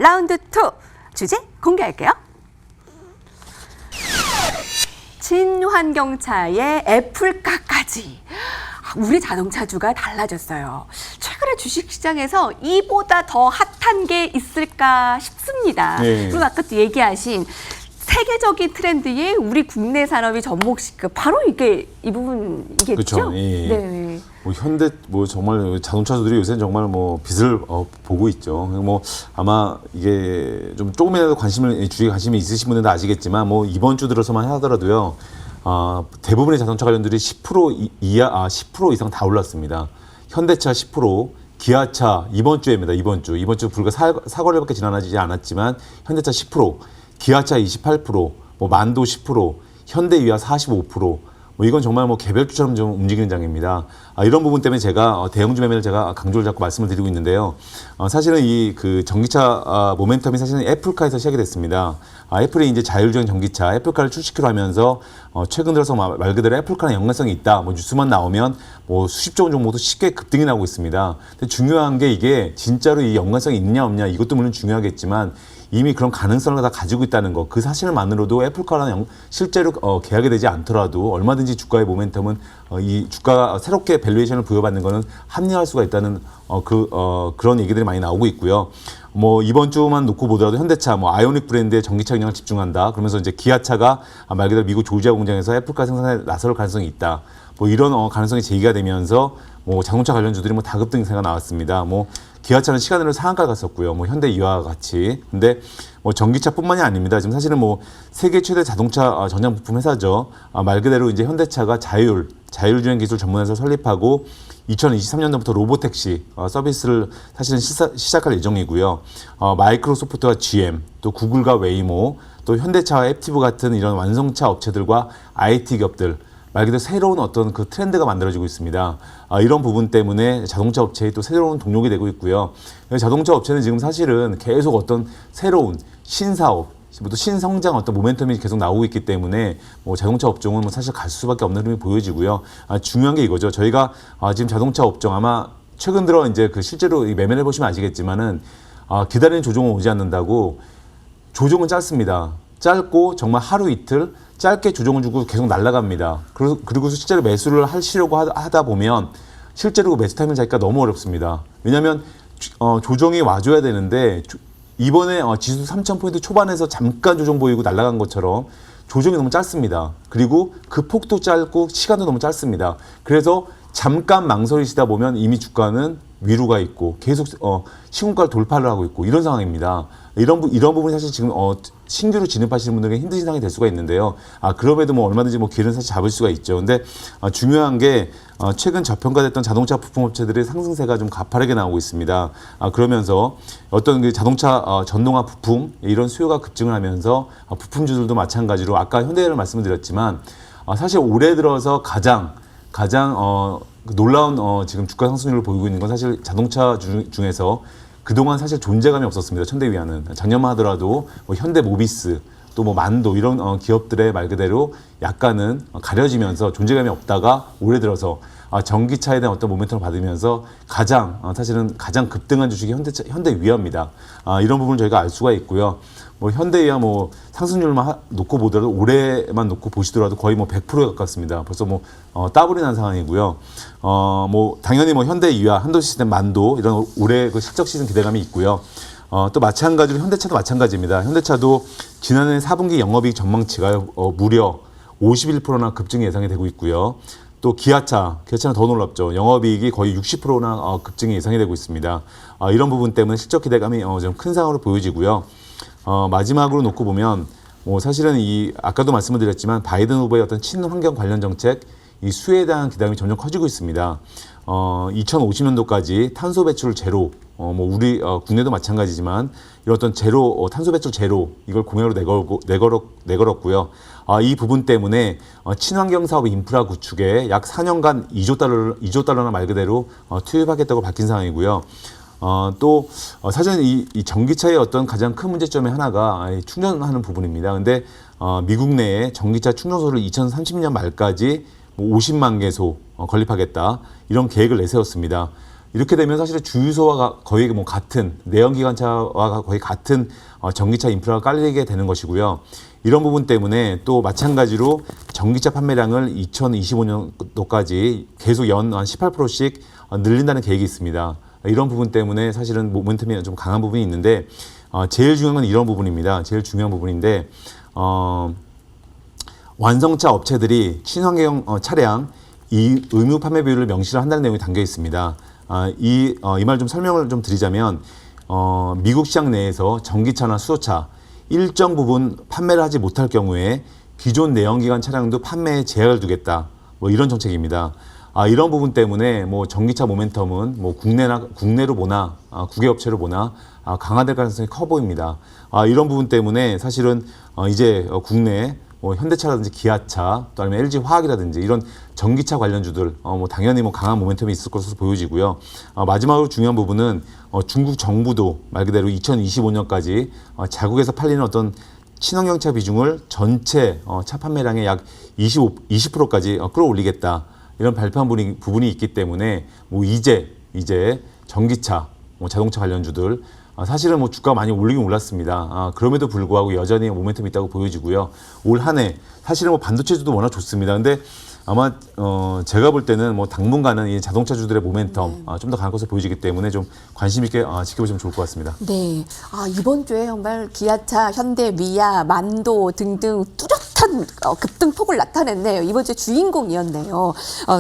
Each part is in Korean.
라운드 2 주제 공개할게요. 친환경차의 애플카까지. 우리 자동차주가 달라졌어요. 최근에 주식시장에서 이보다 더 핫한 게 있을까 싶습니다. 네. 그리고 아까 또 얘기하신 세계적인 트렌드에 우리 국내 산업이 접목시켜 바로 이게 이 부분이겠죠. 그렇죠. 예. 네. 뭐 현대 뭐 정말 자동차주들이 요새는 정말 뭐 빛을 보고 있죠. 뭐 아마 이게 좀 조금이라도 주식에 관심이 있으신 분들은 아시겠지만 뭐 이번 주 들어서만 하더라도요. 대부분의 자동차 관련들이 10% 이하, 10% 이상 다 올랐습니다. 현대차 10%, 기아차 이번 주입니다. 이번 주 불과 4거래일밖에 지나지 않았지만 현대차 10%, 기아차 28%, 뭐 만도 10%, 현대위아 45%. 뭐 이건 정말 뭐 개별주처럼 좀 움직이는 장입니다. 이런 부분 때문에 제가 대형주 매매를 제가 강조를 잡고 말씀을 드리고 있는데요. 사실은 이 그 전기차 모멘텀이 사실은 애플카에서 시작이 됐습니다. 애플이 이제 자율주행 전기차 애플카를 출시키로 하면서 최근 들어서 말 그대로 애플카랑 연관성이 있다. 뭐 뉴스만 나오면 뭐 수십조 원 종목도 쉽게 급등이 나오고 있습니다. 근데 중요한 게 이게 진짜로 이 연관성이 있냐 없냐 이것도 물론 중요하겠지만 이미 그런 가능성을 다 가지고 있다는 거, 그 사실만으로도 애플카랑 실제로 계약이 되지 않더라도 얼마든지 주가의 모멘텀은 이 주가가 새롭게 밸류에이션을 부여받는 거는 합리화할 수가 있다는 그런 얘기들이 많이 나오고 있고요. 뭐 이번 주만 놓고 보더라도 현대차, 뭐 아이오닉 브랜드의 전기차 영향을 집중한다. 그러면서 이제 기아차가 말 그대로 미국 조지아 공장에서 애플카 생산에 나설 가능성이 있다. 뭐 이런 가능성이 제기가 되면서 뭐 자동차 관련주들이 뭐 다급등 행세가 나왔습니다. 뭐 기아차는 시간으로 상한가 갔었고요. 뭐 현대이와 같이. 근데 뭐 전기차뿐만이 아닙니다. 지금 사실은 뭐 세계 최대 자동차 전장 부품 회사죠. 말 그대로 이제 현대차가 자율주행 기술 전문회사를 설립하고 2023년도부터 로보택시 서비스를 사실은 시작할 예정이고요. 마이크로소프트와 GM, 또 구글과 웨이모, 또 현대차와 앱티브 같은 이런 완성차 업체들과 IT 기업들, 말 그대로 새로운 어떤 그 트렌드가 만들어지고 있습니다. 이런 부분 때문에 자동차 업체의 또 새로운 동력이 되고 있고요. 자동차 업체는 지금 사실은 계속 어떤 새로운 신사업, 또 신성장 어떤 모멘텀이 계속 나오고 있기 때문에 뭐 자동차 업종은 뭐 사실 갈 수밖에 없는 흐름이 보여지고요. 중요한 게 이거죠. 저희가 지금 자동차 업종 아마 최근 들어 이제 그 실제로 매매를 해보시면 아시겠지만은 기다리는 조정은 오지 않는다고 조정은 짧습니다. 짧고 정말 하루 이틀 짧게 조정을 주고 계속 날아갑니다. 그리고 실제로 매수를 하시려고 하다 보면 실제로 매수 타이밍을 잡기가 너무 어렵습니다. 왜냐하면 조정이 와줘야 되는데 이번에 지수 3,000포인트 초반에서 잠깐 조정 보이고 날아간 것처럼 조정이 너무 짧습니다. 그리고 그 폭도 짧고 시간도 너무 짧습니다. 그래서 잠깐 망설이시다 보면 이미 주가는 위로가 있고 계속 시공가를 돌파를 하고 있고 이런 상황입니다. 이런 부분이 사실 지금 신규로 진입하시는 분들에게 힘든 상황이 될 수가 있는데요. 그럼에도 뭐 얼마든지 뭐 길은 사실 잡을 수가 있죠. 근데 중요한 게 최근 저평가됐던 자동차 부품 업체들의 상승세가 좀 가파르게 나오고 있습니다. 그러면서 어떤 그 자동차 전동화 부품 이런 수요가 급증을 하면서 부품주들도 마찬가지로 아까 현대를 말씀드렸지만 사실 올해 들어서 가장 놀라운 지금 주가 상승률을 보이고 있는 건 사실 자동차 중에서 그동안 사실 존재감이 없었습니다. 현대위아는 작년만 하더라도 뭐 현대모비스 또 뭐 만도 이런 기업들의 말 그대로 약간은 가려지면서 존재감이 없다가 올해 들어서 전기차에 대한 어떤 모멘텀을 받으면서 사실은 가장 급등한 주식이 현대위아입니다. 이런 부분을 저희가 알 수가 있고요. 뭐 현대위아 뭐 상승률만 놓고 보더라도 올해만 놓고 보시더라도 거의 뭐 100%에 가깝습니다. 벌써 뭐 더블이 난 상황이고요. 뭐 당연히 뭐 현대위아, 한도시스템, 만도 이런 올해 그 실적 시즌 기대감이 있고요. 또 마찬가지로 현대차도 마찬가지입니다. 현대차도 지난해 4분기 영업이익 전망치가 무려 51%나 급증이 예상이 되고 있고요. 또 기아차는 더 놀랍죠. 영업이익이 거의 60%나 급증이 예상이 되고 있습니다. 이런 부분 때문에 실적 기대감이 좀 큰 상황으로 보여지고요. 마지막으로 놓고 보면 뭐 사실은 아까도 말씀을 드렸지만 바이든 후보의 어떤 친환경 관련 정책 이 수혜에 대한 기대감이 점점 커지고 있습니다. 2050년도까지 탄소 배출 제로, 뭐 우리 국내도 마찬가지지만 이런 어떤 제로, 탄소 배출 제로 이걸 공약으로 내걸었고요. 이 부분 때문에 친환경 사업 인프라 구축에 약 4년간 2조 달러나 말 그대로 투입하겠다고 밝힌 상황이고요. 또 사실은 이 전기차의 어떤 가장 큰 문제점의 하나가 충전하는 부분입니다. 근데 미국 내에 전기차 충전소를 2030년 말까지 뭐 50만 개소 건립하겠다 이런 계획을 내세웠습니다. 이렇게 되면 사실은 주유소와 거의 뭐 같은 내연기관차와 거의 같은 전기차 인프라가 깔리게 되는 것이고요. 이런 부분 때문에 또 마찬가지로 전기차 판매량을 2025년도까지 계속 연 한 18%씩 늘린다는 계획이 있습니다. 이런 부분 때문에 사실은 모멘텀이 좀 강한 부분이 있는데 제일 중요한 건 이런 부분입니다. 제일 중요한 부분인데 완성차 업체들이 친환경 차량 이 의무 판매 비율을 명시를 한다는 내용이 담겨 있습니다. 이 말 좀 설명을 좀 드리자면 미국 시장 내에서 전기차나 수소차 일정 부분 판매를 하지 못할 경우에 기존 내연기관 차량도 판매에 제약을 두겠다. 뭐 이런 정책입니다. 이런 부분 때문에 뭐 전기차 모멘텀은 뭐 국내로 보나 국외 업체로 보나 강화될 가능성이 커 보입니다. 이런 부분 때문에 사실은 이제 국내 뭐 현대차라든지 기아차 또 아니면 LG화학이라든지 이런 전기차 관련주들 뭐 당연히 뭐 강한 모멘텀이 있을 것으로 보여지고요. 마지막으로 중요한 부분은 중국 정부도 말 그대로 2025년까지 자국에서 팔리는 어떤 친환경차 비중을 전체 차 판매량의 약 20%까지 끌어올리겠다. 이런 발표한 부분이 있기 때문에 뭐 이제 전기차, 뭐 자동차 관련주들 사실은 뭐 주가가 많이 올리긴 올랐습니다. 그럼에도 불구하고 여전히 모멘텀이 있다고 보여지고요. 올 한 해 사실은 뭐 반도체주도 워낙 좋습니다. 근데 아마 제가 볼 때는 뭐 당분간은 이 자동차주들의 모멘텀 좀 더 강할 것으로 보여지기 때문에 좀 관심 있게 지켜보시면 좋을 것 같습니다. 네. 이번 주에 정말 기아차, 현대, 미아, 만도 등등 뚜렷한 급등폭을 나타냈네요. 이번 주 주인공이었네요.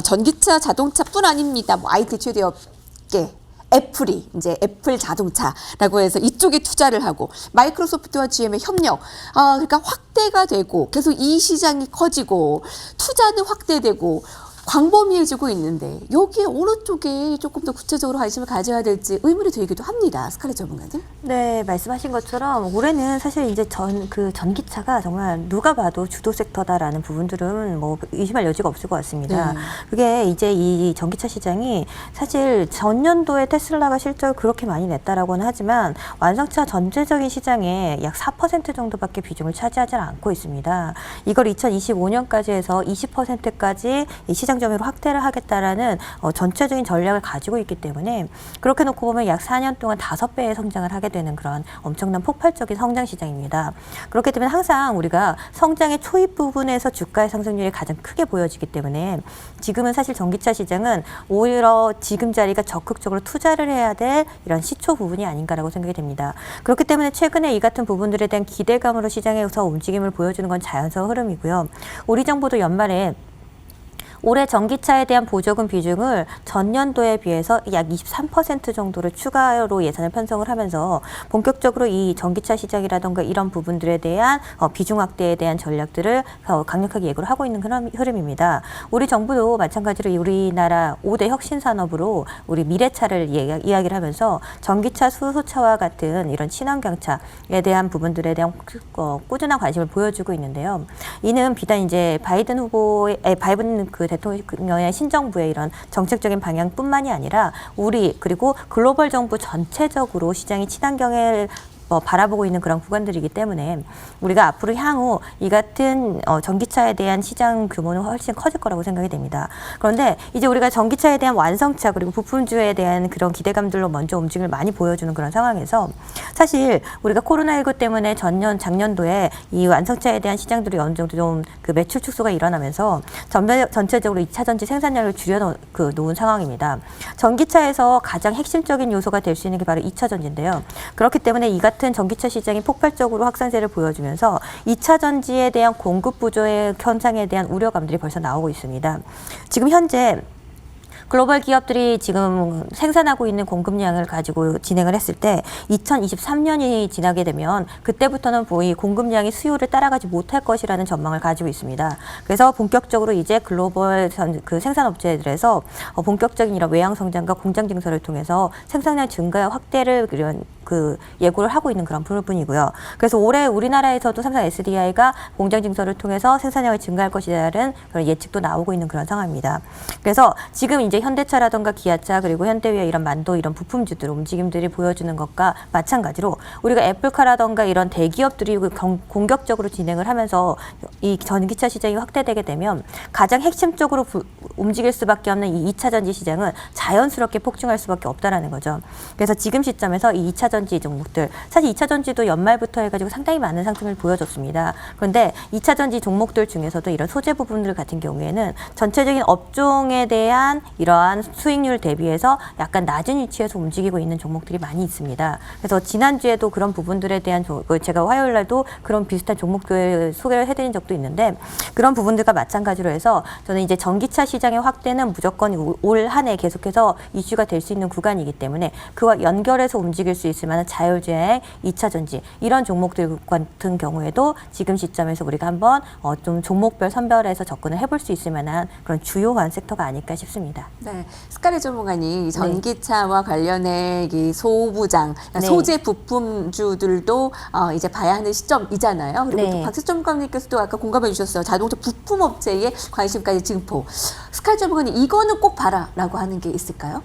전기차, 자동차뿐 아닙니다. 뭐 IT 최대업계. 애플이 이제 애플 자동차라고 해서 이쪽에 투자를 하고 마이크로소프트와 GM의 협력 그러니까 확대가 되고 계속 이 시장이 커지고 투자는 확대되고 광범위해지고 있는데 여기에 어느 쪽에 조금 더 구체적으로 관심을 가져야 될지 의문이 들기도 합니다. 스칼렛 전문가님. 네, 말씀하신 것처럼 올해는 사실 이제 전기차가 정말 누가 봐도 주도 섹터다라는 부분들은 뭐 의심할 여지가 없을 것 같습니다. 네. 그게 이제 이 전기차 시장이 사실 전년도에 테슬라가 실적을 그렇게 많이 냈다라고는 하지만 완성차 전체적인 시장의 약 4% 정도밖에 비중을 차지하지 않고 있습니다. 이걸 2025년까지 해서 20%까지 이 시장 점유로 확대를 하겠다라는 전체적인 전략을 가지고 있기 때문에 그렇게 놓고 보면 약 4년 동안 5배의 성장을 하게 되는 그런 엄청난 폭발적인 성장 시장입니다. 그렇기 때문에 항상 우리가 성장의 초입 부분에서 주가의 상승률이 가장 크게 보여지기 때문에 지금은 사실 전기차 시장은 오히려 지금 자리가 적극적으로 투자를 해야 될 이런 시초 부분이 아닌가라고 생각이 됩니다. 그렇기 때문에 최근에 이 같은 부분들에 대한 기대감으로 시장에서 움직임을 보여주는 건 자연스러운 흐름이고요. 우리 정부도 연말에 올해 전기차에 대한 보조금 비중을 전년도에 비해서 약 23% 정도를 추가로 예산을 편성을 하면서 본격적으로 이 전기차 시장이라던가 이런 부분들에 대한 비중 확대에 대한 전략들을 강력하게 예고를 하고 있는 그런 흐름입니다. 우리 정부도 마찬가지로 우리나라 5대 혁신 산업으로 우리 미래차를 이야기를 하면서 전기차, 수소차와 같은 이런 친환경차에 대한 부분들에 대한 꾸준한 관심을 보여주고 있는데요. 이는 비단 이제 바이든 대통령의 신정부의 이런 정책적인 방향뿐만이 아니라 우리 그리고 글로벌 정부 전체적으로 시장이 친환경을 바라보고 있는 그런 구간들이기 때문에 우리가 앞으로 향후 이 같은 전기차에 대한 시장 규모는 훨씬 커질 거라고 생각이 됩니다. 그런데 이제 우리가 전기차에 대한 완성차 그리고 부품주에 대한 그런 기대감들로 먼저 움직임을 많이 보여주는 그런 상황에서 사실 우리가 코로나19 때문에 작년도에 이 완성차에 대한 시장들이 어느 정도 좀 그 매출 축소가 일어나면서 전체적으로 2차 전지 생산량을 놓은 상황입니다. 전기차에서 가장 핵심적인 요소가 될 수 있는 게 바로 2차 전지인데요. 그렇기 때문에 이 같은 전기차 시장이 폭발적으로 확산세를 보여주면서 2차 전지에 대한 공급 부조의 현상에 대한 우려감들이 벌써 나오고 있습니다. 지금 현재 글로벌 기업들이 지금 생산하고 있는 공급량을 가지고 진행을 했을 때 2023년이 지나게 되면 그때부터는 거의 공급량이 수요를 따라가지 못할 것이라는 전망을 가지고 있습니다. 그래서 본격적으로 이제 글로벌 생산업체들에서 본격적인 이런 외양 성장과 공장 증설을 통해서 생산량 증가 확대를 그 예고를 하고 있는 그런 부분이고요. 그래서 올해 우리나라에서도 삼성 SDI가 공장 증설을 통해서 생산량을 증가할 것이라는 그런 예측도 나오고 있는 그런 상황입니다. 그래서 지금 이제 현대차라던가 기아차 그리고 현대위아 이런 만도 이런 부품주들 움직임들이 보여주는 것과 마찬가지로 우리가 애플카라던가 이런 대기업들이 공격적으로 진행을 하면서 이 전기차 시장이 확대되게 되면 가장 핵심적으로 움직일 수밖에 없는 이 2차 전지 시장은 자연스럽게 폭증할 수밖에 없다라는 거죠. 그래서 지금 시점에서 이 2차 전지 종목들, 사실 2차 전지도 연말부터 해가지고 상당히 많은 상승을 보여줬습니다. 그런데 2차 전지 종목들 중에서도 이런 소재 부분들 같은 경우에는 전체적인 업종에 대한 이러한 수익률 대비해서 약간 낮은 위치에서 움직이고 있는 종목들이 많이 있습니다. 그래서 지난주에도 그런 부분들에 대한 제가 화요일 날도 그런 비슷한 종목들 소개를 해드린 적도 있는데 그런 부분들과 마찬가지로 해서 저는 이제 전기차 시장의 확대는 무조건 올 한 해 계속해서 이슈가 될 수 있는 구간이기 때문에 그와 연결해서 움직일 수 있을 만한 자율주행, 2차 전지 이런 종목들 같은 경우에도 지금 시점에서 우리가 한번 좀 종목별 선별해서 접근을 해볼 수 있을 만한 그런 주요한 섹터가 아닐까 싶습니다. 네, 스카리 전문가님 전기차와 관련해 이 소부장, 그러니까 네. 소재 부품주들도 이제 봐야 하는 시점이잖아요. 그리고 네. 또 박수 전문가님께서도 아까 공감해 주셨어요. 자동차 부품 업체의 관심까지 증폭. 스카리 전문가님 이거는 꼭 봐라라고 하는 게 있을까요?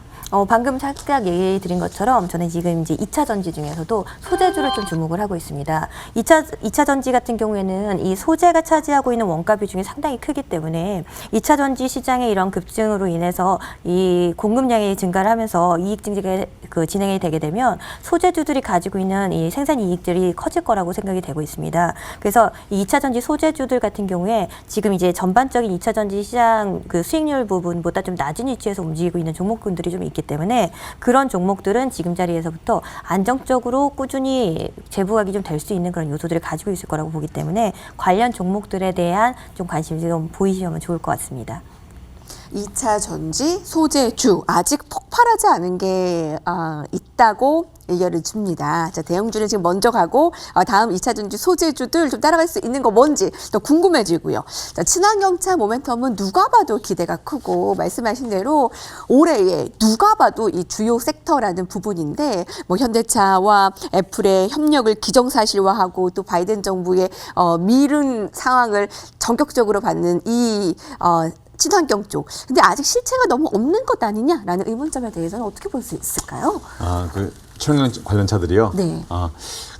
방금 잠깐 얘기 드린 것처럼 저는 지금 이제 2차 전지 중에서도 소재주를 좀 주목을 하고 있습니다. 2차 전지 같은 경우에는 이 소재가 차지하고 있는 원가 비중이 상당히 크기 때문에 2차 전지 시장의 이런 급증으로 인해서 이 공급량이 증가를 하면서 이익 증가가 진행이 되게 되면 소재주들이 가지고 있는 이 생산 이익들이 커질 거라고 생각이 되고 있습니다. 그래서 이 2차 전지 소재주들 같은 경우에 지금 이제 전반적인 2차 전지 시장 그 수익률 부분보다 좀 낮은 위치에서 움직이고 있는 종목군들이 좀 있기 때문에 그런 종목들은 지금 자리에서부터 안정적으로 꾸준히 재부각이 좀 될 수 있는 그런 요소들을 가지고 있을 거라고 보기 때문에 관련 종목들에 대한 좀 관심이 좀 보이시면 좋을 것 같습니다. 2차 전지 소재주 아직 폭발하지 않은 게 있다고 의견을 줍니다. 자, 대형주는 지금 먼저 가고 다음 2차 전지 소재주들 좀 따라갈 수 있는 거 뭔지 더 궁금해지고요. 자, 친환경차 모멘텀은 누가 봐도 기대가 크고 말씀하신 대로 올해에 누가 봐도 이 주요 섹터라는 부분인데 뭐 현대차와 애플의 협력을 기정사실화하고 또 바이든 정부의 미른 상황을 전격적으로 받는 이 친환경 쪽. 근데 아직 실체가 너무 없는 것 아니냐라는 의문점에 대해서는 어떻게 볼 수 있을까요? 그 친환경 관련차들이요? 네.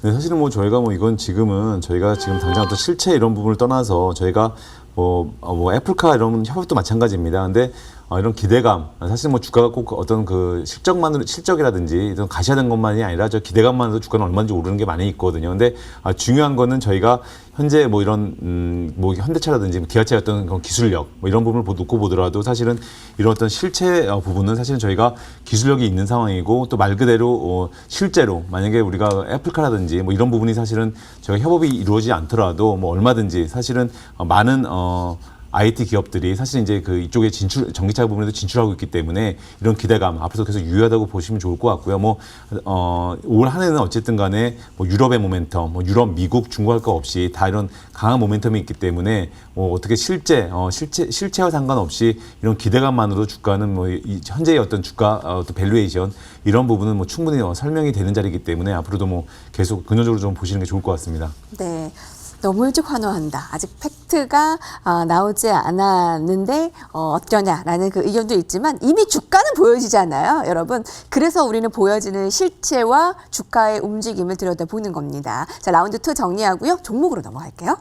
근데 사실은 뭐 저희가 뭐 이건 지금은 저희가 지금 당장 어떤 실체 이런 부분을 떠나서 저희가 뭐 애플카 이런 협업도 마찬가지입니다. 근데 이런 기대감, 사실 뭐 주가가 꼭 어떤 그 실적이라든지 이런 가시화된 것만이 아니라 저 기대감만으로 주가는 얼마든지 오르는 게 많이 있거든요. 근데 중요한 거는 저희가 현재 뭐 이런 뭐 현대차라든지 기아차의 어떤 그런 기술력 뭐 이런 부분을 놓고 보더라도 사실은 이런 어떤 실체 부분은 사실은 저희가 기술력이 있는 상황이고 또 말 그대로 실제로 만약에 우리가 애플카라든지 뭐 이런 부분이 사실은 저희가 협업이 이루어지지 않더라도 뭐 얼마든지 사실은 많은 IT 기업들이 사실 이제 그 이쪽에 전기차 부분에도 진출하고 있기 때문에 이런 기대감 앞으로 계속 유효하다고 보시면 좋을 것 같고요. 올 한 해는 어쨌든 간에 뭐 유럽의 모멘텀, 뭐 유럽, 미국, 중국 할 거 없이 다 이런 강한 모멘텀이 있기 때문에 어떻게 실체와 상관없이 이런 기대감만으로 주가는 뭐 현재의 어떤 주가 어떤 밸류에이션 이런 부분은 뭐 충분히 설명이 되는 자리이기 때문에 앞으로도 뭐 계속 긍정적으로 좀 보시는 게 좋을 것 같습니다. 네. 너무 일찍 환호한다. 아직 팩트가 나오지 않았는데 어떠냐라는 그 의견도 있지만 이미 주가는 보여지잖아요, 여러분. 그래서 우리는 보여지는 실체와 주가의 움직임을 들여다보는 겁니다. 자, 라운드 2 정리하고요. 종목으로 넘어갈게요.